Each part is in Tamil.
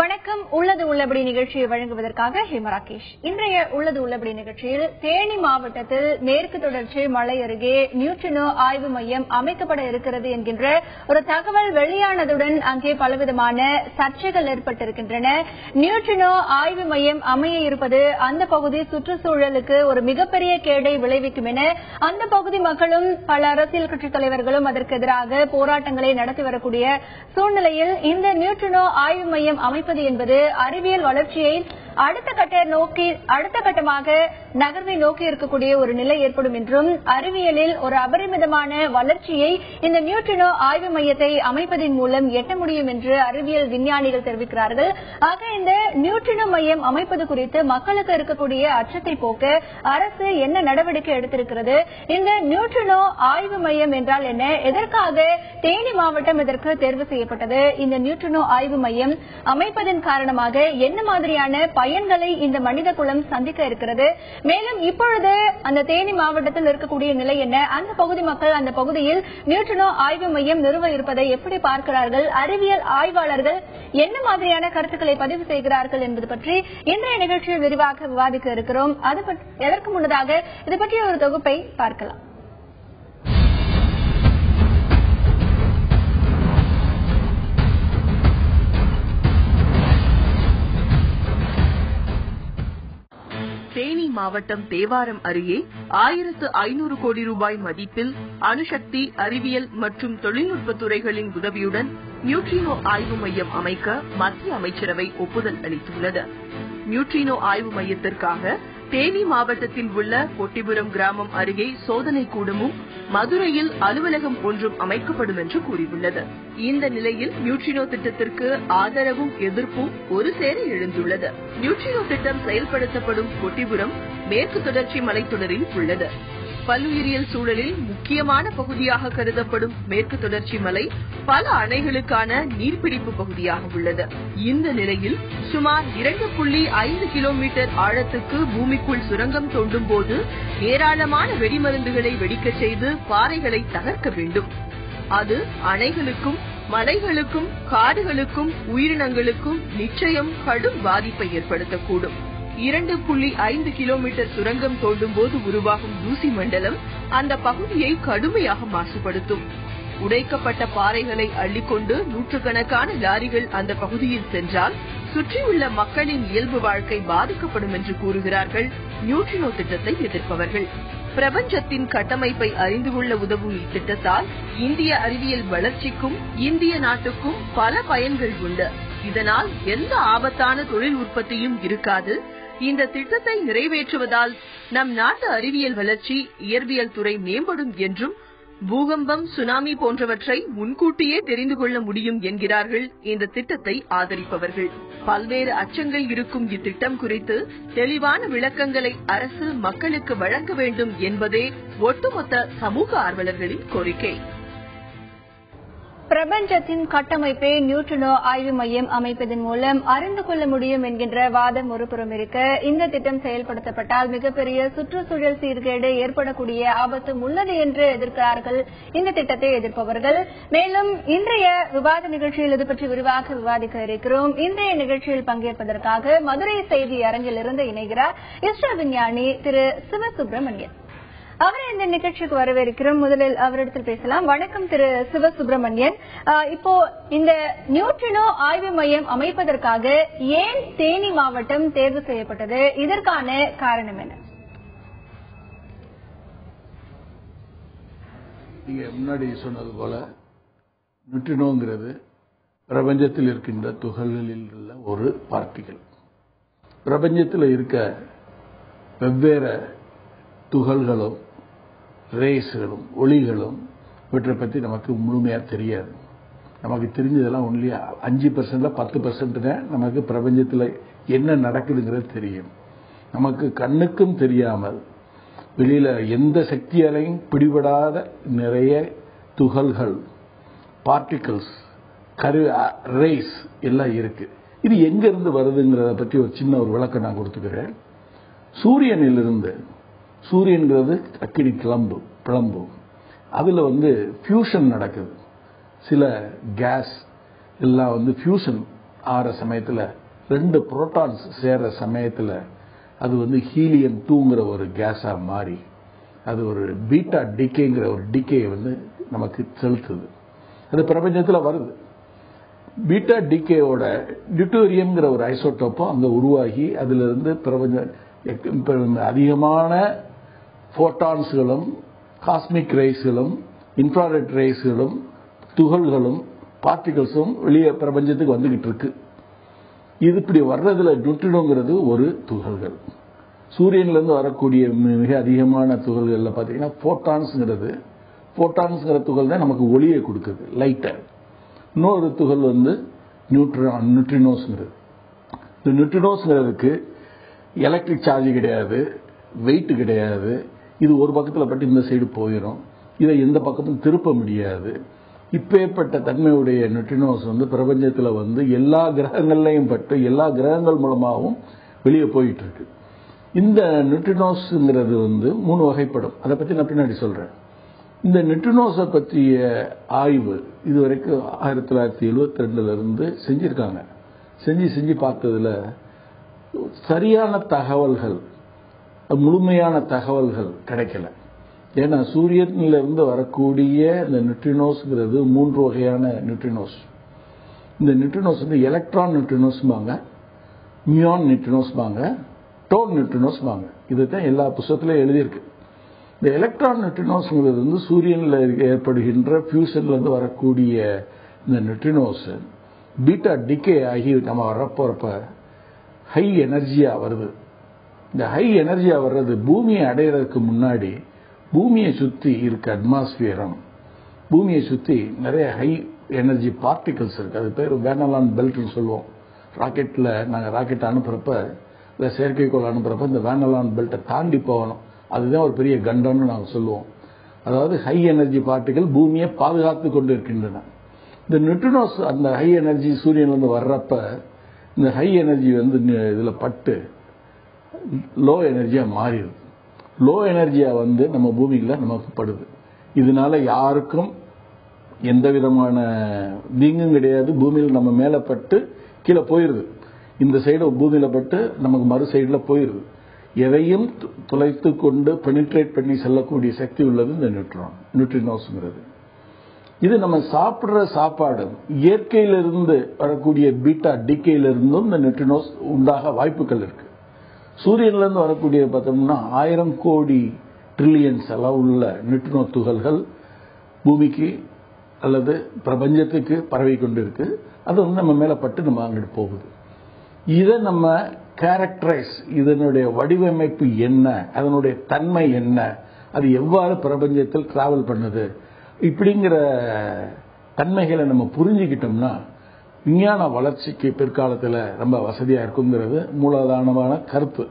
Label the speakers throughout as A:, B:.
A: வணக்கம். உள்ளது உள்ளபடி நிகழ்ச்சியை வழங்குவதற்காக ஹேமராகேஷ். இன்றைய உள்ளது உள்ளபடி நிகழ்ச்சியில் தேனி மாவட்டத்தில் மேற்கு தொடர்ச்சி மலை அருகே நியூட்ரினோ ஆய்வு மையம் அமைக்கப்பட இருக்கிறது என்கின்ற ஒரு தகவல் வெளியானதுடன் அங்கே பலவிதமான சர்ச்சைகள் ஏற்பட்டிருக்கின்றன. நியூட்ரினோ ஆய்வு மையம் அமைய இருப்பது அந்த பகுதி சுற்றுச்சூழலுக்கு ஒரு மிகப்பெரிய கேடை விளைவிக்கும் என அந்த பகுதி மக்களும் பல அரசியல் கட்சித் தலைவர்களும் அதற்கு எதிராக போராட்டங்களை நடத்தி வரக்கூடிய சூழ்நிலையில் இந்த நியூட்ரினோ ஆய்வு மையம் அமைப்பது என்பது அறிவியல் வளர்ச்சியை அடுத்த கட்டமாக நகர்வை நோக்கி இருக்கக்கூடிய ஒரு நிலை ஏற்படும் என்றும் அறிவியலில் ஒரு அபரிமிதமான வளர்ச்சியை இந்த நியூட்ரினோ ஆய்வு மையத்தை அமைப்பதன் மூலம் எட்ட முடியும் என்று அறிவியல் விஞ்ஞானிகள் தெரிவிக்கிறார்கள். ஆக இந்த நியூட்ரினோ மையம் அமைப்பது குறித்து மக்களுக்கு இருக்கக்கூடிய அச்சத்தை போக்க அரசு என்ன நடவடிக்கை எடுத்திருக்கிறது? இந்த நியூட்ரினோ ஆய்வு மையம் என்றால் என்ன? எதற்காக தேனி மாவட்டம் இதற்கு தேர்வு செய்யப்பட்டது? இந்த நியூட்ரினோ ஆய்வு மையம் அமைப்பதன் காரணமாக என்ன மாதிரியான பயன்களை இந்த மனித குலம் சந்திக்க இருக்கிறது? மேலும் இப்பொழுது அந்த தேனி மாவட்டத்தில் இருக்கக்கூடிய நிலை என்ன? அந்த பகுதி மக்கள் அந்த பகுதியில் நியூட்ரினோ ஆய்வு மையம் நிறுவ இருப்பதை எப்படி பார்க்கிறார்கள்? அறிவியல் ஆய்வாளர்கள் என்ன மாதிரியான கருத்துக்களை பதிவு செய்கிறார்கள் என்பது பற்றி இன்றைய நிகழ்ச்சியில் விரிவாக விவாதிக்க இருக்கிறோம். அதற்கு முன்னதாக இது பற்றிய ஒரு தொகுப்பை பார்க்கலாம்.
B: தேனி மாவட்டம் தேவாரம் அருகே 1500 கோடி ரூபாய் மதிப்பில் அணுசக்தி, அறிவியல் மற்றும் தொழில்நுட்ப துறைகளின் உதவியுடன் நியூட்ரினோ ஆய்வு மையம் அமைக்க மத்திய அமைச்சரவை ஒப்புதல் அளித்துள்ளது. நியூட்ரினோ ஆய்வு மையத்திற்காக தேனி மாவட்டத்தில் உள்ள பொட்டிபுரம் கிராமம் அருகே சோதனை கூடமும் மதுரையில் அலுவலகம் ஒன்றும் அமைக்கப்படும் என்று கூறியுள்ளது. இந்த நிலையில் நியூட்ரினோ திட்டத்திற்கு ஆதரவும் எதிர்ப்பும் ஒரு சேர எழுந்துள்ளது. நியூட்ரினோ திட்டம் செயல்படுத்தப்படும் பொட்டிபுரம் மேற்கு தொடர்ச்சி மலைத்தொடரில் உள்ளது. பல்லுயிரியல் சூழலில் முக்கியமான பகுதியாக கருதப்படும் மேற்கு தொடர்ச்சி மலை பல அணைகளுக்கான நீர்பிடிப்பு பகுதியாக உள்ளது. இந்த நிலையில் சுமார் 2.5 கிலோமீட்டர் ஆழத்துக்கு பூமிக்குள் சுரங்கம் தோண்டும் போது ஏராளமான வெடிமருந்துகளை வெடிக்கச் செய்து பாறைகளை தகர்க்க வேண்டும். அது அணைகளுக்கும், மலைகளுக்கும், காடுகளுக்கும், உயிரினங்களுக்கும் நிச்சயம் கடும் பாதிப்பை ஏற்படுத்தக்கூடும். 2.5 கிலோமீட்டர் சுரங்கம் தோண்டும் போது உருவாகும் தூசி மண்டலம் அந்த பகுதியை கடுமையாக மாசுபடுத்தும். உடைக்கப்பட்ட பாறைகளை அள்ளிக்கொண்டு நூற்றுக்கணக்கான லாரிகள் அந்த பகுதியில் சென்றால் சுற்றியுள்ள மக்களின் இயல்பு வாழ்க்கை பாதிக்கப்படும் என்று கூறுகிறார்கள் நியூட்ரினோ திட்டத்தை எதிர்ப்பவர்கள். பிரபஞ்சத்தின் கட்டமைப்பை அறிந்து கொள்ள உதவும் இத்திட்டத்தால் இந்திய அறிவியல் வளர்ச்சிக்கும் இந்திய நாட்டுக்கும் பல பயன்கள் உண்டு. இதனால் எந்த ஆபத்தான தொழில் உற்பத்தியும் இருக்காது. இந்த திட்டத்தை நிறைவேற்றுவதால் நம் நாட்டு அறிவியல் வளர்ச்சி, இயற்பியல் துறை மேம்படும் என்றும் பூகம்பம், சுனாமி போன்றவற்றை முன்கூட்டியே தெரிந்து கொள்ள முடியும் என்கிறார்கள் இந்த திட்டத்தை ஆதரிப்பவர்கள். பல்வேறு அச்சங்கள் இருக்கும் இத்திட்டம் குறித்து தெளிவான விளக்கங்களை அரசு மக்களுக்கு வழங்க வேண்டும் என்பதே ஒட்டுமொத்த சமூக ஆர்வலர்களின் கோரிக்கை.
A: பிரபஞ்சத்தின் கட்டமைப்பை நியூட்ரினோ ஆய்வு மையம் அமைப்பதன் மூலம் அறிந்து கொள்ள முடியும் என்கின்ற வாதம் ஒருபுறம் இருக்க, இந்த திட்டம் செயல்படுத்தப்பட்டால் மிகப்பெரிய சுற்றுச்சூழல் சீர்கேடு ஏற்படக்கூடிய ஆபத்தும் உள்ளது என்று எதிர்க்கிறார்கள் இந்த திட்டத்தை எதிர்ப்பவர்கள். மேலும் இன்றைய விவாத நிகழ்ச்சியில் இது பற்றி விரிவாக விவாதிக்க இருக்கிறோம். இன்றைய நிகழ்ச்சியில் பங்கேற்பதற்காக மதுரை செய்தி அரங்கில் இருந்து இணைகிறார் இஸ்ரோ விஞ்ஞானி திரு சிவசுப்பிரமணியன். அவரை இந்த நிகழ்ச்சிக்கு வரவேற்கிறோம். முதலில் அவரிடத்தில் பேசலாம். வணக்கம் திரு சிவசுப்பிரமணியன். இப்போ இந்த நியூட்ரினோ ஆய்வு மையம் அமைப்பதற்காக ஏன் தேனி மாவட்டம் தேர்வு செய்யப்பட்டது? இதற்கான காரணம் என்ன?
C: நீங்க முன்னாடி சொன்னது போல நியூட்ரினோங்கிறது பிரபஞ்சத்தில் இருக்கின்ற துகள்களில் உள்ள ஒரு பார்ட்டிகள். பிரபஞ்சத்தில் இருக்க வெவ்வேறு துகள்களும் ரேஸ்களும் ஒளிகளும் இவற்றை பற்றி நமக்கு முழுமையாக தெரியாது. நமக்கு தெரிஞ்சதெல்லாம் ஒன்லி 5%, 10% தான் நமக்கு பிரபஞ்சத்தில் என்ன நடக்குதுங்கிறது தெரியும். நமக்கு கண்ணுக்கும் தெரியாமல் வெளியில் எந்த சக்தியாலையும் பிடிபடாத நிறைய துகள்கள், பார்ட்டிகல்ஸ், ரேஸ் எல்லாம் இருக்கு. இது எங்கிருந்து வருதுங்கிறத பற்றி ஒரு சின்ன ஒரு விளக்கம் நான் கொடுத்துக்கிறேன். சூரியனிலிருந்து, சூரியன்கிறது அக்கினி பிளம்பு, அதில் ஃபியூஷன் நடக்குது. சில கேஸ் எல்லாம் ஃபியூஷன் ஆற சமயத்தில் 2 புரோட்டான்ஸ் சேர்ற சமயத்தில் அது வந்து ஹீலியம் 2ங்கிற ஒரு கேஸா மாறி அது ஒரு பீட்டா டிகேங்கிற ஒரு டிகே வந்து நமக்கு செலுத்துது. அது பிரபஞ்சத்தில் வருது. பீட்டா டிகேயோட டியூட்டோரியம்ங்கிற ஒரு ஐசோடோப்பும் அங்கே உருவாகி அதிலிருந்து அதிகமான போட்டான்ஸ்களும் காஸ்மிக் ரேஸ்களும் இன்ஃப்ராரெட் ரேஸ்களும் துகள்களும் பார்ட்டிகல்ஸும் வெளியே பிரபஞ்சத்துக்கு வந்துகிட்டு இருக்கு. இது இப்படி வர்றதுல நியூட்ரினோங்கிறது ஒரு துகள்கள். சூரியன்லேருந்து வரக்கூடிய மிக அதிகமான துகள்கள்ல பார்த்தீங்கன்னா போட்டான்ஸ்ங்கிற துகள் தான் நமக்கு ஒளியை கொடுக்குது, லைட்டை. இன்னொரு துகள் வந்து நியூட்ரினோஸ்ங்கிறது. இந்த நியூட்ரினோஸ்ங்கிறதுக்கு எலக்ட்ரிக் சார்ஜ் கிடையாது, வெயிட் கிடையாது. இது ஒரு பக்கத்தில் பட்டு இந்த சைடு போயிடும், இதை எந்த பக்கமும் திருப்ப முடியாது. இப்பேற்பட்ட தன்மையுடைய நியூட்ரினோஸ் வந்து பிரபஞ்சத்தில் வந்து எல்லா கிரகங்கள்லையும் பட்டு எல்லா கிரகங்கள் மூலமாகவும் வெளியே போயிட்டு இருக்கு. இந்த நியூட்ரினோஸ்ங்கிறது வந்து 3 வகைப்படும். அதை பற்றி நான் பின்னாடி சொல்றேன். இந்த நியூட்ரினோஸை பற்றிய ஆய்வு இதுவரைக்கும் 1972 செஞ்சிருக்காங்க. செஞ்சு பார்த்ததுல சரியான தகவல்கள், முழுமையான தகவல்கள் கிடைக்கல. ஏன்னா சூரியனிலிருந்து வரக்கூடிய இந்த நியூட்ரினோஸ்ங்கிறது 3 வகையான நியூட்ரினோஸ். இந்த நியூட்ரினோஸ் வந்து எலக்ட்ரான் நியூட்ரினோஸ்பாங்க, மியான் நியூட்ரினோஸ்பாங்க, டோன் நியூட்ரினோஸ்பாங்க. இதுதான் எல்லா புத்தகத்திலும் எழுதியிருக்கு. இந்த எலக்ட்ரான் நியூட்ரினோஸ்ங்கிறது வந்து சூரியனில் ஏற்படுகின்ற ஃபியூஷன்லேருந்து வரக்கூடிய இந்த நியூட்ரினோஸ் பீட்டா டிகே ஆகி நம்ம வரப்போறப்ப ஹை எனர்ஜியா வருது. இந்த ஹை எனர்ஜியா வர்றது பூமியை அடையிறதுக்கு முன்னாடி பூமியை சுற்றி இருக்க அட்மாஸ்பியரும் பூமியை சுற்றி நிறைய ஹை எனர்ஜி பார்ட்டிகல்ஸ் இருக்கு. அது பேர் வேனலான் பெல்ட்னு சொல்லுவோம். ராக்கெட்டில் நாங்கள் ராக்கெட் அனுப்புறப்ப இல்லை செயற்கைக்கோள் அனுப்புறப்ப இந்த வேனலான் பெல்ட்டை தாண்டி போகணும். அதுதான் ஒரு பெரிய கண்டம்னு நாங்கள் சொல்லுவோம். அதாவது ஹை எனர்ஜி பார்ட்டிகல் பூமியை பாதுகாத்து கொண்டு இருக்கின்றன. இந்த நியூட்ரினோஸ் அந்த ஹை எனர்ஜி சூரியன்லேருந்து வர்றப்ப இந்த ஹை எனர்ஜி வந்து இதில் பட்டு லோ எனர்ஜியா மாறிடுது. லோ எனர்ஜியா வந்து நம்ம பூமியில் நமக்கு படுது. இதனால யாருக்கும் எந்த விதமான தீங்கும் கிடையாது. பூமியில் நம்ம மேலே பட்டு கீழே போயிருது. இந்த சைடு பூமியில பட்டு நமக்கு மறு சைடில் போயிருது. எதையும் துளைத்து கொண்டு பெனிட்ரேட் பண்ணி செல்லக்கூடிய சக்தி உள்ளது இந்த நியூட்ரினோஸ்ங்கிறது. இது நம்ம சாப்பிடுற சாப்பாடு இயற்கையிலிருந்து வரக்கூடிய பீட்டா டிகேயிலிருந்தும் இந்த நியூட்ரினோஸ் உண்டாக வாய்ப்புகள் இருக்கு. சூரியனிலிருந்து வரக்கூடிய பார்த்தோம்னா 1000 கோடி ட்ரில்லியன்ஸ் அளவுள்ள நியூட்ரினோ துகள்கள் பூமிக்கு அல்லது பிரபஞ்சத்துக்கு பரவி கொண்டு இருக்கு. அது வந்து நம்ம மேல பட்டு நம்ம அங்கிட்டு போகுது. இதை நம்ம கேரக்டரைஸ், இதனுடைய வடிவமைப்பு என்ன, அதனுடைய தன்மை என்ன, அது எவ்வாறு பிரபஞ்சத்தில் டிராவல் பண்ணுது, இப்படிங்கிற தன்மைகளை நம்ம புரிஞ்சுக்கிட்டோம்னா விஞ்ஞான வளர்ச்சிக்கு பிற்காலத்தில் ரொம்ப வசதியா இருக்குங்கிறது மூலதானமான கருத்து.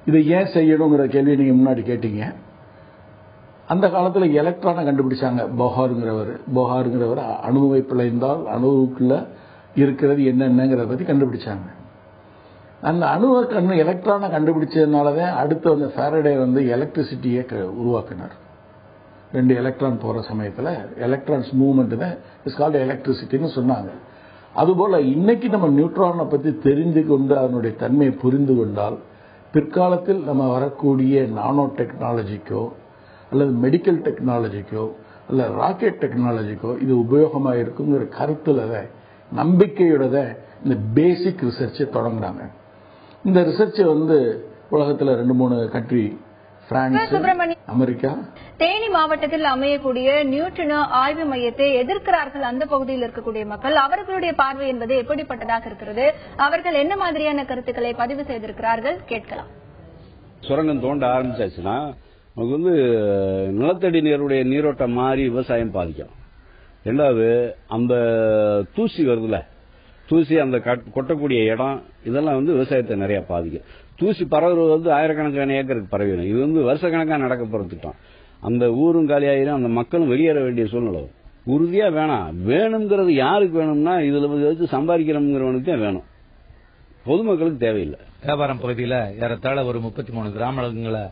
C: இதை ஏன் செய்யணுங்கிற கேள்வி நீங்க முன்னாடி கேட்டீங்க. அந்த காலத்தில் எலக்ட்ரானை கண்டுபிடிச்சாங்க. போஹாருங்கிறவர் அணுவை பிழைந்தால் அணுவுக்குள்ள இருக்கிறது என்னென்னங்கிறத பத்தி கண்டுபிடிச்சாங்க. அந்த எலக்ட்ரானை கண்டுபிடிச்சதுனாலதான் அடுத்து வந்து ஃபாரடே வந்து எலக்ட்ரிசிட்டியை உருவாக்கினார். 2 எலக்ட்ரான் போற சமயத்தில் எலக்ட்ரான்ஸ் மூவ்மெண்ட் தான் இட்ஸ் கால்ட் எலக்ட்ரிசிட்டின்னு சொன்னாங்க. அதுபோல இன்னைக்கு நம்ம நியூட்ரானை பத்தி தெரிந்து கொண்டு அதனுடைய தன்மையை புரிந்து கொண்டால் பிற்காலத்தில் நம்ம வரக்கூடிய நானோ டெக்னாலஜிக்கோ அல்லது மெடிக்கல் டெக்னாலஜிக்கோ அல்ல ராக்கெட் டெக்னாலஜிக்கோ இது உபயோகமாக இருக்குங்கிற கருத்துல நம்பிக்கையோட இந்த பேசிக் ரிசர்ச்சை தொடங்குறாங்க. இந்த ரிசர்ச்சை வந்து உலகத்தில் 2-3 கண்ட்ரி, பிரான்ஸ், அமெரிக்கா.
A: தேனி மாவட்டத்தில் அமையக்கூடிய நியூட்ரினோ ஆய்வு மையத்தை எதிர்க்கிறார்கள் அந்த பகுதியில் இருக்கக்கூடிய மக்கள். அவர்களுடைய பார்வை என்பது எப்படிப்பட்டதாக இருக்கிறது, அவர்கள் என்ன மாதிரியான கருத்துக்களை பதிவு செய்திருக்கிறார்கள் கேட்கலாம்.
D: சுரங்கம் தோண்ட ஆரம்பிச்சாச்சுன்னா நமக்கு வந்து நிலத்தடி நீருடைய நீரோட்டம் மாறி விவசாயம் பாதிக்கும். 2வது அந்த தூசி வருதுல, தூசி அந்த கொட்டக்கூடிய இடம் இதெல்லாம் வந்து விவசாயத்தை நிறைய பாதிக்கும். தூசி பரவுறது வந்து ஆயிரக்கணக்கான ஏக்கருக்கு பரவிடும். இது வந்து வருஷக்கணக்காக நடக்க போற திட்டம். அந்த ஊரும் காலியாயிரும், அந்த மக்களும் வெளியேற வேண்டிய சூழ்நிலை உறுதியா வேணுங்கிறது யாருக்கு வேணும்னா இதுல வச்சு சம்பாதிக்கிறவங்களுக்கு தான் வேணும், பொதுமக்களுக்கு தேவையில்லை.
E: வியாபாரம் பகுதியில் ஏறத்தாழ ஒரு 33 கிராமங்களை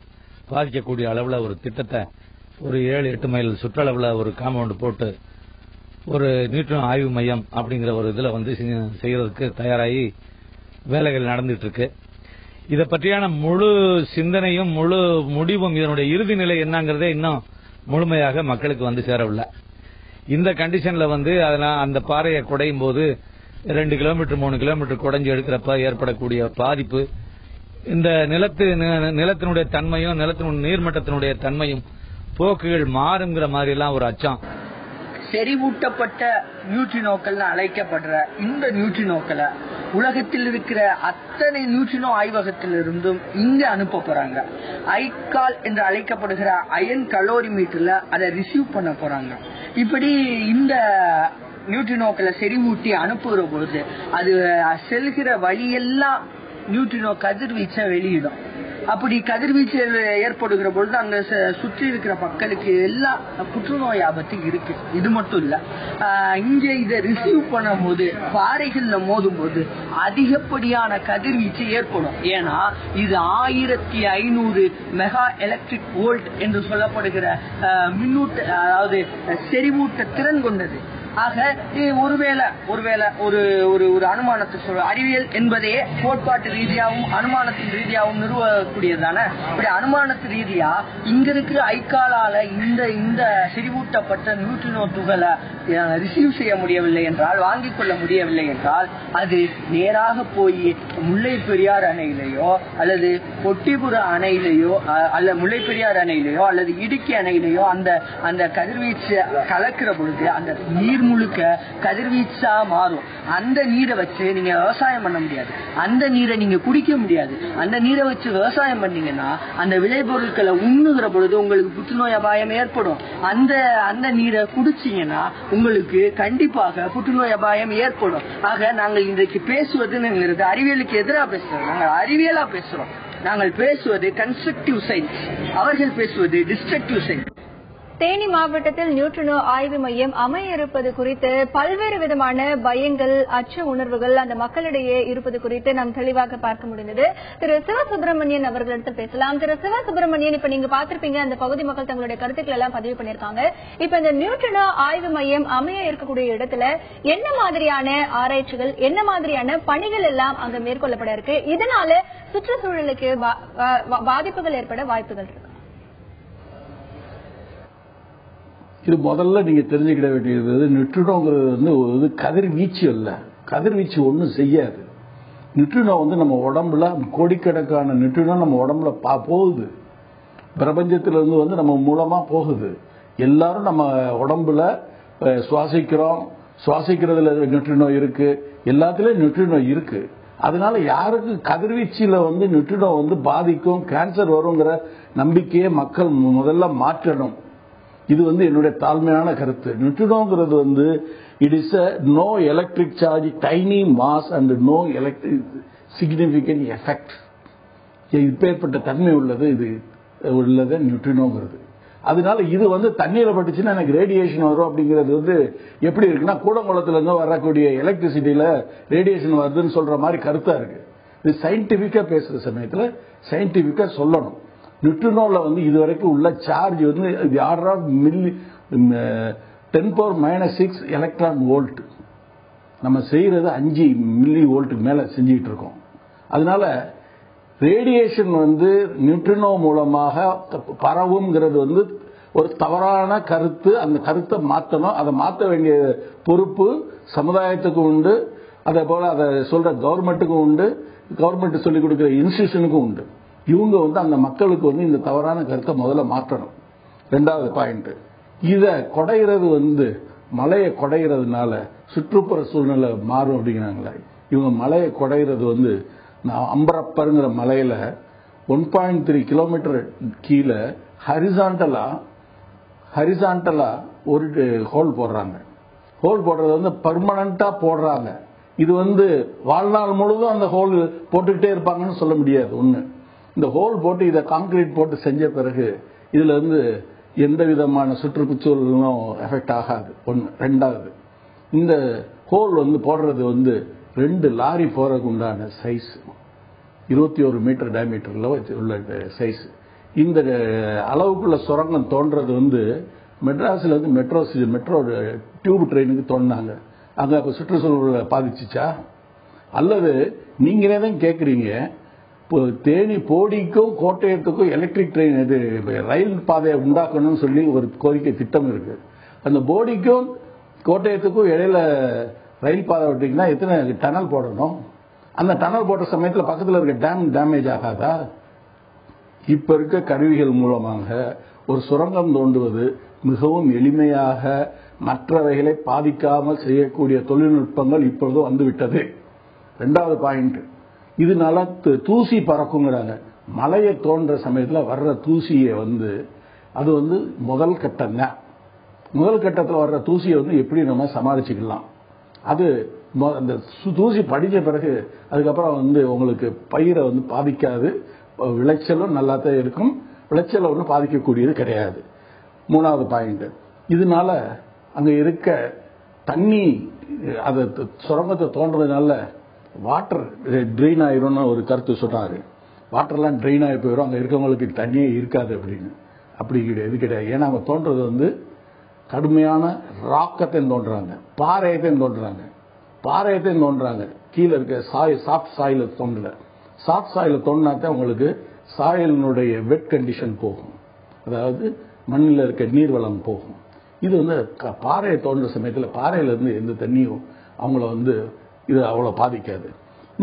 E: பாதிக்கக்கூடிய அளவுல ஒரு திட்டத்தை ஒரு 7-8 மைல் சுற்றளவுல ஒரு காம்பவுண்ட் போட்டு ஒரு நியூட்ரினோ ஆய்வு மையம் அப்படிங்கிற ஒரு இதுல வந்து செய்யறதுக்கு தயாராகி வேலைகள் நடந்துட்டு இருக்கு. இதை பற்றியான முழு சிந்தனையும் முழு முடிவும் இதனுடைய இறுதி நிலை என்னங்கிறதே இன்னும் முழுமையாக மக்களுக்கு வந்து சேரவில்லை. இந்த கண்டிஷன்ல வந்து அதெல்லாம் அந்த பாறையை குடையும் போது 2 கிலோமீட்டர் 3 கிலோமீட்டர் குடைஞ்சு எடுக்கிறப்ப ஏற்படக்கூடிய பாதிப்பு, இந்த நிலத்தினுடைய தன்மையும் நிலத்தினுடைய நீர்மட்டத்தினுடைய தன்மையும் போக்குகள் மாறுங்கிற மாதிரி எல்லாம் ஒரு அச்சம்.
F: செறிவூட்டப்பட்ட நியூட்ரினோக்கள் அழைக்கப்படுற இந்த நியூட்ரினோக்களை உலகத்தில் இருக்கிற அத்தனை நியூட்ரினோ ஆய்வகத்திலிருந்தும் இங்க அனுப்ப போறாங்க. ஐகால் என்று அழைக்கப்படுகிற அயன் கலோரிமீட்டர்ல அதை ரிசீவ் பண்ண போறாங்க. இப்படி இந்த நியூட்ரினோக்களை செறிவூட்டி அனுப்புகிற பொழுது அது செல்கிற வழியெல்லாம் நியூட்ரினோ கதிர்வீச்சை வெளியிடும். அப்படி கதிர்வீச்சு ஏற்படுகிற பொழுது அங்க சுற்றி இருக்கிற மக்களுக்கு எல்லாம் புற்றுநோய் ஆபத்து இருக்கு. இது மட்டும் இல்ல, இங்க இதை ரிசீவ் பண்ணும் போது பாறைகள்ல மோதும் போது அதிகப்படியான கதிர்வீச்சு ஏற்படும். ஏன்னா இது 1500 மெகா எலக்ட்ரிக் வோல்ட் என்று சொல்லப்படுகிற மின்னூட்ட, அதாவது செறிவூட்ட திறன் கொண்டது. ஆக ஒருவேளை ஒரு ஒரு அனுமானத்தை சொல்ற அறிவியல் என்பதே கோட்பாட்டு ரீதியாகவும் அனுமானத்தின் ரீதியாகவும் நிறுவக்கூடியதான. இப்படி அனுமானத்து ரீதியா இங்க இருக்கிற ஐகாலால இந்த செறிவூட்டப்பட்ட நியூட்ரினோ துகளை ரிசீவ் செய்ய முடியவில்லை என்றால், வாங்கிக் கொள்ள முடியவில்லை என்றால், அது நேராக போய் முல்லை பெரியார் அணையிலேயோ அல்லது பொட்டிபுர அணையிலேயோ அல்ல முல்லை பெரியார் அணையிலேயோ அல்லது இடுக்கி அணையிலேயோ அந்த கதிர்வீச்சு கலக்கிற பொழுது அந்த நீர் முழுக்க கதிர்வீச்சா மாறும். அந்த நீரை வச்சு நீங்க விவசாயம் பண்ண முடியாது, அந்த நீரை நீங்க குடிக்க முடியாது. அந்த நீரை வச்சு விவசாயம் பண்ணீங்கன்னா அந்த விளைபொருட்களை உண்ணுகிற பொழுது உங்களுக்கு புற்றுநோய் அபாயம் ஏற்படும். அந்த நீரை குடிச்சீங்கன்னா உங்களுக்கு கண்டிப்பாக புற்றுநோய் அபாயம் ஏற்படும். ஆக நாங்கள் இன்றைக்கு பேசுவதுங்கிறது அறிவியலுக்கு எதிராக பேசுறோம். நாங்கள் அறிவியலா பேசுறோம். நாங்கள் பேசுவது கன்ஸ்ட்ரக்டிவ் சயின்ஸ், அவர்கள் பேசுவது டிஸ்ட்ரக்டிவ் சயின்ஸ்.
A: தேனி மாவட்டத்தில் நியூட்ரினோ ஆய்வு மையம் அமைய இருப்பது குறித்து பல்வேறு விதமான பயங்கள், அச்ச உணர்வுகள் அந்த மக்களிடையே இருப்பது குறித்து நாம் தெளிவாக பார்க்க முடிந்தது. திரு சிவசுப்பிரமணியன் அவர்களிடத்தில் பேசலாம். திரு சிவசுப்பிரமணியன், இப்ப நீங்க பார்த்திருப்பீங்க, அந்த பகுதி மக்கள் தங்களுடைய கருத்துக்கள் எல்லாம் பதிவு பண்ணிருக்காங்க. இப்ப இந்த நியூட்ரினோ ஆய்வு மையம் அமைய இருக்கக்கூடிய இடத்துல என்ன மாதிரியான ஆராய்ச்சிகள், என்ன மாதிரியான பணிகள் எல்லாம் அங்க மேற்கொள்ளப்பட இருக்கு? இதனால சுற்றுச்சூழலுக்கு பாதிப்புகள் ஏற்பட வாய்ப்புகள் இருக்கு.
C: இது முதல்ல நீங்க தெரிஞ்சுக்கிட வேண்டியது, நியூட்ரினோங்கிறது வந்து ஒரு கதிர்வீச்சு அல்ல. கதிர்வீச்சு ஒன்றும் செய்யாது. நியூட்ரினோ வந்து நம்ம உடம்புல கோடிக்கணக்கான நியூட்ரினோ நம்ம உடம்புல போகுது. பிரபஞ்சத்திலிருந்து வந்து நம்ம மூலமா போகுது. எல்லாரும் நம்ம உடம்புல சுவாசிக்கிறோம். சுவாசிக்கிறதுல நியூட்ரினோ இருக்கு, எல்லாத்துலயும் நியூட்ரினோ இருக்கு. அதனால யாருக்கு கதிர்வீச்சில வந்து நியூட்ரினோ வந்து பாதிக்கும், கேன்சர் வருங்கிற நம்பிக்கையை மக்கள் முதல்ல மாற்றணும். இது வந்து என்னுடைய தாழ்மையான கருத்து. நியூட்ரினோங்கிறது வந்து it is no electric charge, tiny mass and no electric significant effect. இப்பேற்பட்ட தன்மை உள்ளது இது உள்ளது நியூட்ரினோங்கிறது. அதனால இது வந்து தண்ணீரை பட்டுச்சுன்னா எனக்கு ரேடியேஷன் வரும் அப்படிங்கிறது வந்து எப்படி இருக்குன்னா, கூடங்குளத்துல இருந்து வரக்கூடிய எலக்ட்ரிசிட்டியில ரேடியேஷன் வருதுன்னு சொல்ற மாதிரி கருத்தா இருக்கு. இது சயின்டிபிக்கா பேசுற சமயத்துல சயின்டிபிக்கா சொல்லணும். நியூட்ரினோல வந்து இதுவரைக்கும் உள்ள சார்ஜ் வந்து ஆர்டர் ஆஃப் 10⁻⁶ எலக்ட்ரான் வோல்ட். நம்ம செய்யறது 5 மில்லி வோல்ட்டுக்கு மேல செஞ்சுட்டு இருக்கோம். அதனால ரேடியேஷன் வந்து நியூட்ரினோ மூலமாக பரவுங்கிறது வந்து ஒரு தவறான கருத்து. அந்த கருத்தை மாற்றணும். அதை மாற்ற வேண்டிய பொறுப்பு சமுதாயத்துக்கு உண்டு. அதே போல அதை சொல்ற கவர்மெண்ட்டுக்கும் உண்டு, கவர்மெண்ட் சொல்லிக் கொடுக்கிற இன்ஸ்டிடியூஷனுக்கும் உண்டு. இவங்க வந்து அந்த மக்களுக்கு வந்து இந்த தவறான கருத்தை முதல்ல மாற்றணும். 2வது பாயிண்ட், இத கொடைகிறது வந்து மலையை கொடைகிறதுனால சுற்றுப்புற சூழ்நிலை மாறும் அப்படிங்கிறாங்களே. இவங்க மலையை கொடைகிறது வந்து அம்பரப்பருங்கிற மலையில 1.3 கிலோமீட்டர் கீழே ஹரிசாண்டலா ஒரு ஹோல் போடுறாங்க. ஹோல் போடுறது வந்து பர்மனண்டா போடுறாங்க. இது வந்து வாழ்நாள் முழுவதும் அந்த ஹோல் போட்டுக்கிட்டே இருப்பாங்கன்னு சொல்ல முடியாது. ஒண்ணு, இந்த ஹோல் போட்டு இதை கான்கிரீட் போட்டு செஞ்ச பிறகு இதுல இருந்து எந்த விதமான சுற்றுச்சூழலும் எஃபெக்ட் ஆகாது. ஒன்று. 2வது, இந்த ஹோல் வந்து போடுறது வந்து 2 லாரி போறதுக்கு உண்டான சைஸ் 21 மீட்டர் டயமீட்டர்ல உள்ள சைஸ். இந்த அளவுக்குள்ள சுரங்கம் தோன்றது வந்து மெட்ராஸில் வந்து மெட்ரோ டியூப் ட்ரெயினுக்கு தோண்டினாங்க. அங்கே அப்போ சுற்றுச்சூழலை பாதிச்சிச்சா? அல்லது நீங்களே தான் கேட்குறீங்க, இப்போ தேனி போடிக்கும் கோட்டயத்துக்கும் எலக்ட்ரிக் ட்ரெயின் இது ரயில் பாதையை உண்டாக்கணும்னு சொல்லி ஒரு கோரிக்கை திட்டம் இருக்கு. அந்த போடிக்கும் கோட்டயத்துக்கும் இடையில ரயில் பாதை விட்டீங்கன்னா எத்தனை டனல் போடணும்? அந்த டனல் போட்ட சமயத்தில் பக்கத்தில் இருக்க டேம் டேமேஜ் ஆகாதா? இப்ப இருக்க கருவிகள் மூலமாக ஒரு சுரங்கம் தோண்டுவது மிகவும் எளிமையாக மற்றவைகளை பாதிக்காமல் செய்யக்கூடிய தொழில்நுட்பங்கள் இப்பொழுது வந்துவிட்டது. 2வது பாயிண்ட், இதனால தூசி பறக்குங்கிறாங்க. மலையை தோன்ற சமயத்தில் வர்ற தூசியை அது முதல் கட்டம் தான். முதல் கட்டத்தில் வர்ற தூசியை எப்படி நம்ம சமாளிச்சுக்கலாம்? அது அந்த தூசி படிஞ்ச பிறகு அதுக்கப்புறம் உங்களுக்கு பயிரை பாதிக்காது, விளைச்சலும் நல்லா தான் இருக்கும், விளைச்சலை பாதிக்கக்கூடியது கிடையாது. 3வது பாயிண்ட், இதனால அங்க இருக்க தண்ணி அதை சுரங்கத்தை தோன்றதுனால வாட்டர் ட்ரெயின் ஆயிரும்னு ஒரு கருத்து சொன்னாரு. வாட்டர்லாம் ட்ரெயின் ஆகி போயிடும், அங்க இருக்கவங்களுக்கு தண்ணியே இருக்காது அப்படின்னு. அப்படி கிடையாது, இது கிடையாது. ஏன்னா அவங்க தோன்றது கடுமையான ராக்கத்தையும் தோன்றாங்க, பாறையத்தையும் தோன்றாங்க, பாறையத்தையும் தோன்றாங்க. கீழே இருக்க சாஃப்ட் சாயில தோன்றல. சாஃப்ட் சாயில தோண்டினாத்தான் உங்களுக்கு சாயலினுடைய வெட் கண்டிஷன் போகும், அதாவது மண்ணில் இருக்க நீர்வளம் போகும். இது பாறையை தோன்ற சமயத்தில் பாறையிலிருந்து எந்த தண்ணியும் அவங்கள இது அவ்வளோ பாதிக்காது.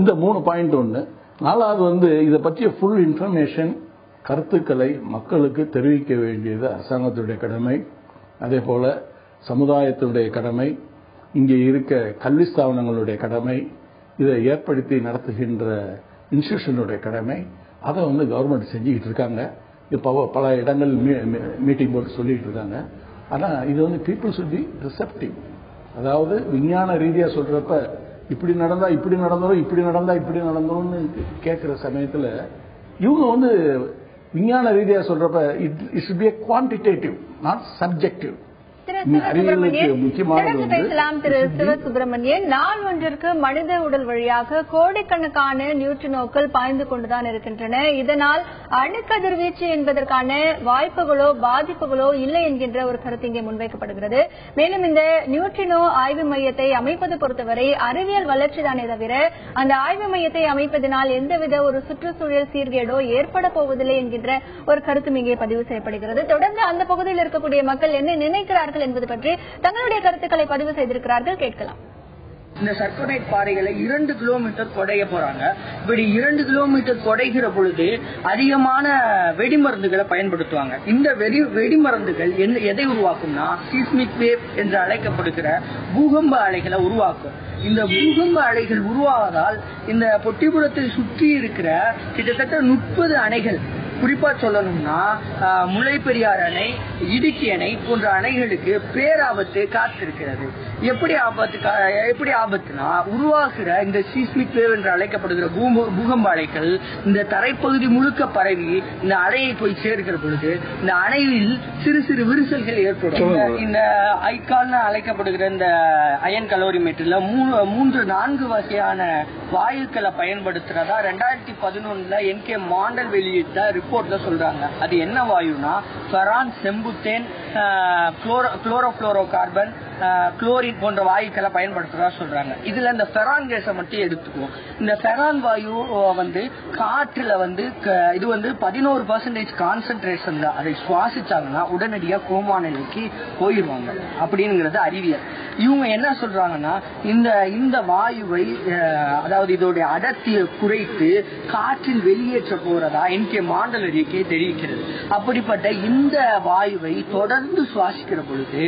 C: இந்த 3 பாயிண்ட் ஒன்று. 4வது இதை பற்றிய ஃபுல் இன்ஃபர்மேஷன் கருத்துக்களை மக்களுக்கு தெரிவிக்க வேண்டியது அரசாங்கத்துடைய கடமை, அதே போல சமுதாயத்தினுடைய கடமை, இங்கே இருக்க கல்வி ஸ்தாபனங்களுடைய கடமை, இதை ஏற்படுத்தி நடத்துகின்ற இன்ஸ்டிடியூஷனுடைய கடமை. அதை கவர்மெண்ட் செஞ்சுக்கிட்டு இருக்காங்க. இப்போ பல இடங்கள் மீட்டிங் போட்டு சொல்லிட்டு இருக்காங்க. ஆனால் இது பீப்புள் ஷுட் பி ரிசெப்டிவ். அதாவது விஞ்ஞான ரீதியாக சொல்றப்ப இப்படி நடந்தா இப்படி நடந்தோம், இப்படி நடந்தா இப்படி நடந்தோம்னு கேட்கிற சமயத்தில் இவங்க விஞ்ஞான ரீதியாக சொல்றப்ப it should be quantitative, not subjective.
A: திரு சிவசுப்பிரமணியன், நாள் ஒன்றிற்கு மனித உடல் வழியாக கோடிக்கணக்கான நியூட்ரினோக்கள் பாய்ந்து கொண்டுதான் இருக்கின்றன. இதனால் அணுக்கதிர்வீச்சு என்பதற்கான வாய்ப்புகளோ பாதிப்புகளோ இல்லை என்கின்ற ஒரு கருத்து இங்கே முன்வைக்கப்படுகிறது. மேலும் இந்த நியூட்ரினோ ஆய்வு மையத்தை அமைப்பது பொறுத்தவரை அறிவியல் வளர்ச்சி தானே தவிர அந்த ஆய்வு மையத்தை அமைப்பதனால் எந்தவித ஒரு சுற்றுச்சூழல் சீர்கேடோ ஏற்பட போவதில்லை என்கின்ற ஒரு கருத்தும் இங்கே பதிவு செய்யப்படுகிறது. தொடர்ந்து அந்த பகுதியில் இருக்கக்கூடிய மக்கள் என்ன நினைக்கிறார்கள் என்பது பற்றி தங்களுடைய கருத்துக்களை பதிவு செய்திருக்கிறார்கள், கேட்கலாம்.
F: இந்த சர்க்கோனைட் பாறைகளை 2 கிலோமீட்டர் கொடைய போறாங்க. இப்படி 2 கிலோமீட்டர் கொடைகிற பொழுது அதிகமான வெடிமருந்துகளை பயன்படுத்துவாங்க. இந்த வெடிமருந்துகள் எதை உருவாக்கும்னா சீஸ்மிக் வேவ் என்று அழைக்கப்படுகிற பூகம்ப அலைகளை உருவாக்கும். இந்த பூகம்ப அலைகள் உருவாவதால் இந்த பொட்டிபுரத்தை சுற்றி இருக்கிற கிட்டத்தட்ட 30 அணைகள், குறிப்பா சொல்லணும்னா முல்லை பெரியாறு அணை, இடுக்கி அணை போன்ற அணைகளுக்கு பேராபத்து காத்திருக்கிறது. எப்படி ஆபத்துனா உருவாகிற இந்த சீஸ்மிக் வேவ் என்று அழைக்கப்படுகிற பூகம்ப அலைகள் இந்த தரைப்பகுதி முழுக்க பரவி இந்த அணையை போய் சேர்க்கிற பொழுது இந்த அணையில் சிறு சிறு விரிசல்கள் ஏற்படும். இந்த ஐகான் அழைக்கப்படுகிற இந்த அயன் கலோரிமீட்டர்ல 3-4 வகையான வாயுக்களை பயன்படுத்துறதா 2011 NK மாண்டல் வெளியிட்ட ரிப்போர்ட்ல சொல்றாங்க. அது என்ன வாயுனா ஃபெரான், செம்புத்தேன், குளோரோஃபுளோரோ கார்பன், குளோரின் போன்ற வாயுக்களை பயன்படுத்துறதா சொல்றாங்க. இதுல இந்த ஃபெரான் கேஸை மட்டும் எடுத்துக்குவோம். இந்த ஃபெரான் வாயு காற்றுல இது 11% கான்சென்ட்ரேஷன்ல அதை சுவாசிச்சாங்கன்னா உடனடியா கோமா நிலைக்கு போயிருவாங்க அப்படிங்கிறது அறிவியல். இவங்க என்ன சொல்றாங்கன்னா இந்த வாயுவை அதாவது இதோட அடர்த்தியை குறைத்து காற்றில் வெளியேற்ற போறதா NK மாண்டல் அறிக்கை தெரிவிக்கிறது. அப்படிப்பட்ட இந்த வாயுவை தொடர்ந்து சுவாசிக்கிற பொழுது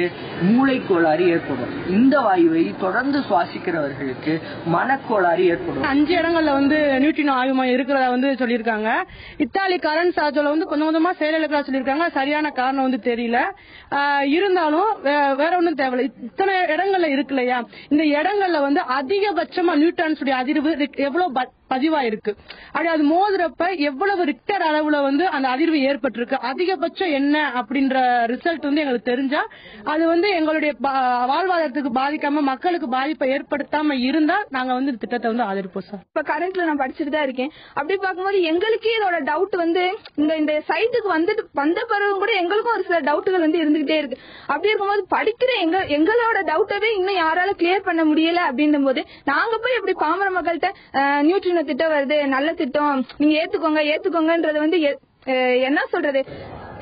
F: மூளை கோளாறு ஏற்படும். இந்த வாயுவை தொடர்ந்து சுவாசிக்கிறவர்களுக்கு மனக்கோளாறு ஏற்படும்.
G: 5 இடங்கள்ல நியூட்ரினோ ஆய்வு மையம் இருக்கிறதா சொல்லியிருக்காங்க. இத்தாலி கரண்ட் சார்ஜோல கொஞ்சம் கொஞ்சமா செயலிழக்கிறதா சொல்லியிருக்காங்க. சரியான காரணம் தெரியல. இருந்தாலும் வேற ஒன்றும் தேவையில்லை. இத்தனை இடங்கள்ல இருக்கு இல்லையா, இந்த இடங்கள்ல அதிகபட்சமா நியூட்ரான்ஸ் அதிர்வு எவ்வளவு பதிவாயிருக்கு. அப்படி அது மோதுறப்ப எவ்வளவு ரிக்டர் அளவுல வந்து அந்த அதிர்வு ஏற்பட்டிருக்கு, அதிகபட்சம் என்ன அப்படின்ற ரிசல்ட் வந்து எங்களுக்கு தெரிஞ்சா அது வந்து எங்களுடைய வாழ்வாதாரத்துக்கு பாதிக்காம மக்களுக்கு பாதிப்பை ஏற்படுத்தாம இருந்தா நாங்க வந்து இந்த திட்டத்தை வந்து ஆதரிப்போம் சார்.
H: இப்ப கரண்ட்ல நான் படிச்சுட்டு தான் இருக்கேன். அப்படி பார்க்கும்போது எங்களுக்கே இதோட டவுட் வந்து இந்த சைட்டுக்கு வந்த பிறகு கூட எங்களுக்கும் ஒரு சில டவுட்டுகள் வந்து இருந்துகிட்டே இருக்கு. அப்படி இருக்கும்போது படிக்கிற எங்களோட டவுட்டவே இன்னும் யாரால கிளியர் பண்ண முடியல அப்படின்னும் போது நாங்க போய் எப்படி பாமர மக்கள்கிட்ட நியூட்ரினோ திட்டம் வருது, நல்ல திட்டம், நீங்க ஏத்துக்கோங்கன்றது வந்து என்ன சொல்றது?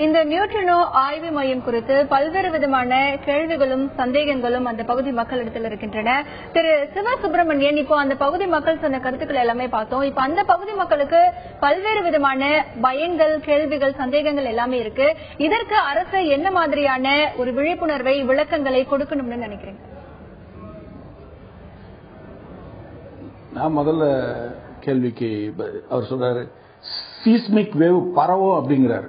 A: இந்த நியூட்ரினோ ஆய்வு மையம் குறித்து பல்வேறு விதமான கேள்விகளும் சந்தேகங்களும் அந்த பகுதி மக்களிடத்தில் இருக்கின்றன. திரு சிவசுப்பிரமணியன், இப்போ அந்த பகுதி மக்கள் சொன்ன கருத்துக்கள் எல்லாமே பார்த்தோம். இப்ப அந்த பகுதி மக்களுக்கு பல்வேறு விதமான பயங்கள், கேள்விகள், சந்தேகங்கள் எல்லாமே இருக்கு. இதற்கு அரசு என்ன மாதிரியான ஒரு விழிப்புணர்வை, விளக்கங்களை கொடுக்கணும்னு நினைக்கிறீங்க?
C: நான் முதல்ல கேள்விக்கு அவர் சொல்றாரு சீஸ்மிக் வேவ் பரவும் அப்படிங்கிறாரு.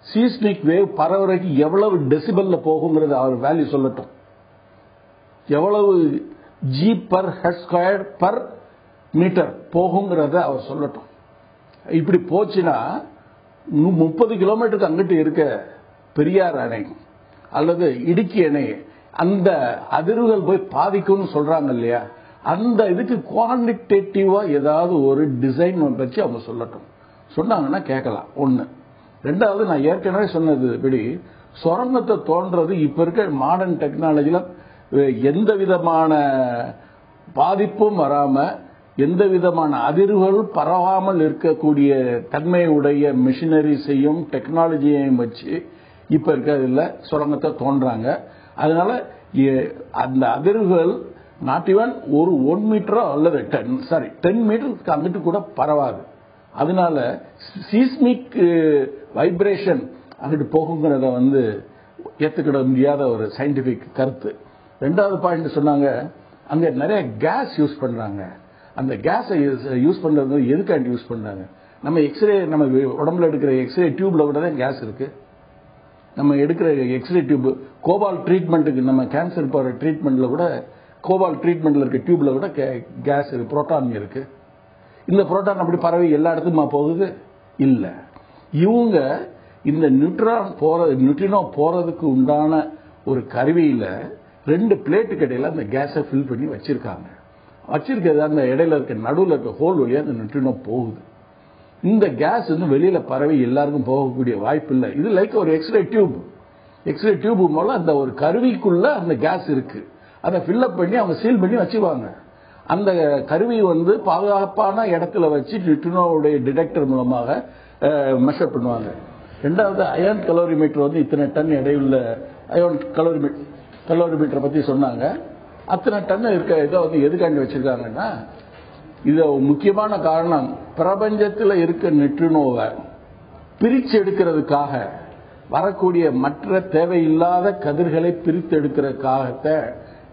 C: சீஸ்மிக் வேவ் பரவரைக்கு எவ்வளவு டெசிபல்ல போகுங்கிறது அவர் வேல்யூ சொல்லட்டும். எவ்வளவு g per head square per metre போகுங்கிறத அவர் சொல்லட்டும். இப்படி போச்சுன்னா 30 கிலோமீட்டருக்கு அங்கிட்டு இருக்க பெரியார் அணை அல்லது இடுக்கி அணை அந்த அதிர்வுகள் போய் பாதிக்கும்னு சொல்றாங்க இல்லையா, அந்த இதுக்கு குவான்டிடேட்டிவா ஏதாவது ஒரு டிசைன் வச்சு அவங்க சொல்லட்டும். சொன்னாங்கன்னா கேட்கலாம். ஒண்ணு. ரெண்டாவது, நான் ஏற்கனவே சொன்னது படி சுரங்கத்தை தோன்றது இப்ப இருக்க மாடர்ன் டெக்னாலஜில எந்த விதமான பாதிப்பும் வராம, எந்த விதமான அதிர்வுகளும் பரவாமல் இருக்கக்கூடிய தன்மையுடைய மிஷினரிஸையும் டெக்னாலஜியையும் வச்சு இப்ப இருக்கிறதுல சுரங்கத்தை தோன்றாங்க. அதனால அந்த அதிர்வுகள் நாட் ஈவன் ஒரு 1 மீட்டரோ அல்லது 10 மீட்டருக்கு அங்கிட்டு கூட பரவாது. அதனால சீஸ்மிக் வைப்ரேஷன் அங்கிட்டு போகுங்கிறத வந்து ஏத்துக்கிட முடியாத ஒரு சயின்டிபிக் கருத்து. ரெண்டாவது பாயிண்ட் சொன்னாங்க, அங்க நிறைய கேஸ் யூஸ் பண்றாங்க. அந்த கேஸை யூஸ் பண்றது எதுக்காண்டி யூஸ் பண்றாங்க? நம்ம எக்ஸ்ரே, நம்ம உடம்புல எடுக்கிற எக்ஸ்ரே டியூப்ல கூட தான் கேஸ் இருக்கு. நம்ம எடுக்கிற எக்ஸ்ரே டியூப் கோபால் ட்ரீட்மெண்ட்டுக்கு, நம்ம கேன்சர் போற ட்ரீட்மெண்ட்ல கூட கோபால் ட்ரீட்மெண்ட்ல இருக்க டியூப்ல கூட கேஸ் இருக்கு, புரோட்டான் இருக்கு. இந்த புரோட்டான் அப்படி பரவி எல்லா இடத்துக்குமா போகுது? இல்ல. இவங்க இந்த நியூட்ரினோ போறதுக்கு உண்டான ஒரு கருவியில 2 பிளேட்டுக்கு இடையில அந்த கேஸை ஃபில் பண்ணி வச்சிருக்காங்க. வச்சிருக்கிறது அந்த இடையில இருக்க நடுவில் இருக்க ஹோல் வழியா அந்த நியூட்ரினோ போகுது. இந்த கேஸ் வந்து வெளியில பரவி எல்லாருக்கும் போகக்கூடிய வாய்ப்பு இல்லை. இது லைக் ஒரு எக்ஸ்ரே டியூப் மூலம் அந்த ஒரு கருவிக்குள்ள அந்த கேஸ் இருக்கு. அதை ஃபில்அப் பண்ணி அவங்க சீல் பண்ணி வச்சுக்குவாங்க. அந்த கருவி வந்து பாதுகாப்பான இடத்துல வச்சு நியூட்ரினோவுடைய டிடெக்டர் மூலமாக மெஷர் பண்ணுவாங்க. ரெண்டாவது, அயன் கலோரிமீட்டர் வந்து இத்தனை டன் எடையுள்ள அயன் கலோரிமீட்டரை பத்தி சொன்னாங்க. அத்தனை டன் இருக்க இதை வந்து எதுக்காண்டி வச்சிருக்காங்கன்னா, இது முக்கியமான காரணம் பிரபஞ்சத்தில் இருக்க நியூட்ரினோவை பிரிச்சு எடுக்கிறதுக்காக, வரக்கூடிய மற்ற தேவையில்லாத கதிர்களை பிரித்து எடுக்கிறதுக்காக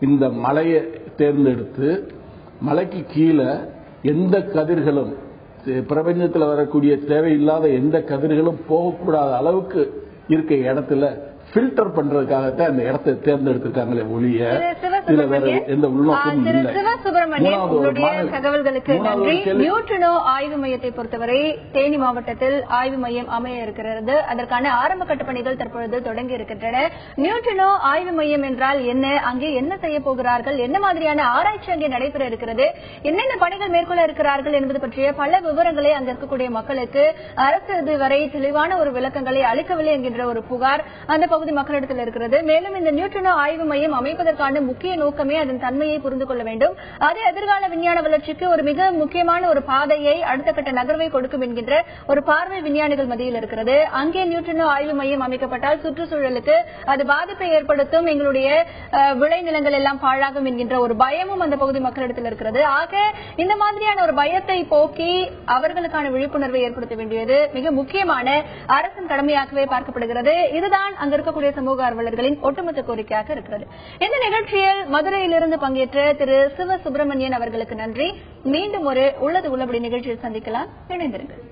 C: இந்த மலையை தேர்ந்தெடுத்து, மலைக்கு கீழே எந்த கதிர்களும், பிரபஞ்சத்தில் வரக்கூடிய தேவையில்லாத எந்த கதிர்களும் போகக்கூடாத அளவுக்கு இருக்க இடத்துல ஃபில்டர் பண்றதுக்காகத்தான் இந்த இடத்தை தேர்ந்தெடுத்திருக்காங்களே ஒழிய இதுல வேற எந்த உள்நோக்கமும் இல்லை.
A: தகவல்களுக்கு நன்றி. நியூட்ரினோ ஆய்வு மையத்தை பொறுத்தவரை தேனி மாவட்டத்தில் ஆய்வு மையம் அமைய இருக்கிறது. அதற்கான ஆரம்ப கட்ட பணிகள் தற்பொழுது தொடங்கி இருக்கின்றன. நியூட்ரினோ ஆய்வு மையம் என்றால் என்ன, அங்கே என்ன செய்ய போகிறார்கள், என்ன மாதிரியான ஆராய்ச்சி அங்கே நடைபெற இருக்கிறது, என்னென்ன பணிகள் மேற்கொள்ள இருக்கிறார்கள் என்பது பற்றிய பல விவரங்களை அங்க இருக்கக்கூடிய மக்களுக்கு அரசு இதுவரை தெளிவான ஒரு விளக்கங்களை அளிக்கவில்லை என்கின்ற ஒரு புகார் அந்த பகுதி மக்களிடத்தில் இருக்கிறது. மேலும் இந்த நியூட்ரினோ ஆய்வு மையம் அமைப்பதற்கான முக்கிய நோக்கமே அதன் தன்மையை புரிந்து கொள்ள வேண்டும். அது எதிர்கால விஞ்ஞான வளர்ச்சிக்கு ஒரு மிக முக்கியமான ஒரு பாதையை, அடுத்த கட்ட நகர்வை கொடுக்கும் என்கின்ற ஒரு பார்வை விஞ்ஞானிகள் மத்தியில் இருக்கிறது. அங்கே நியூட்ரினோ ஆய்வு மையம் அமைக்கப்பட்டால் சுற்றுச்சூழலுக்கு அது பாதிப்பை ஏற்படுத்தும், எங்களுடைய விளைநிலங்கள் எல்லாம் பாழாகும் என்கின்ற ஒரு பயமும் அந்த பகுதி மக்களிடத்தில் இருக்கிறது. ஆக இந்த மாதிரியான ஒரு பயத்தை போக்கி அவர்களுக்கான விழிப்புணர்வை ஏற்படுத்த வேண்டியது மிக முக்கியமான அரசின் கடமையாகவே பார்க்கப்படுகிறது. இதுதான் அங்க இருக்கக்கூடிய சமூக ஆர்வலர்களின் ஒட்டுமொத்த கோரிக்கையாக இருக்கிறது. இந்த நிகழ்ச்சியில் மதுரையிலிருந்து பங்கேற்ற திரு சிவசுப்பிரமணியன் அவர்களுக்கு நன்றி. மீண்டும் ஒரு உள்ளது உள்ளபடி நிகழ்ச்சியில் சந்திக்கலாம். இணைந்திருங்கள்.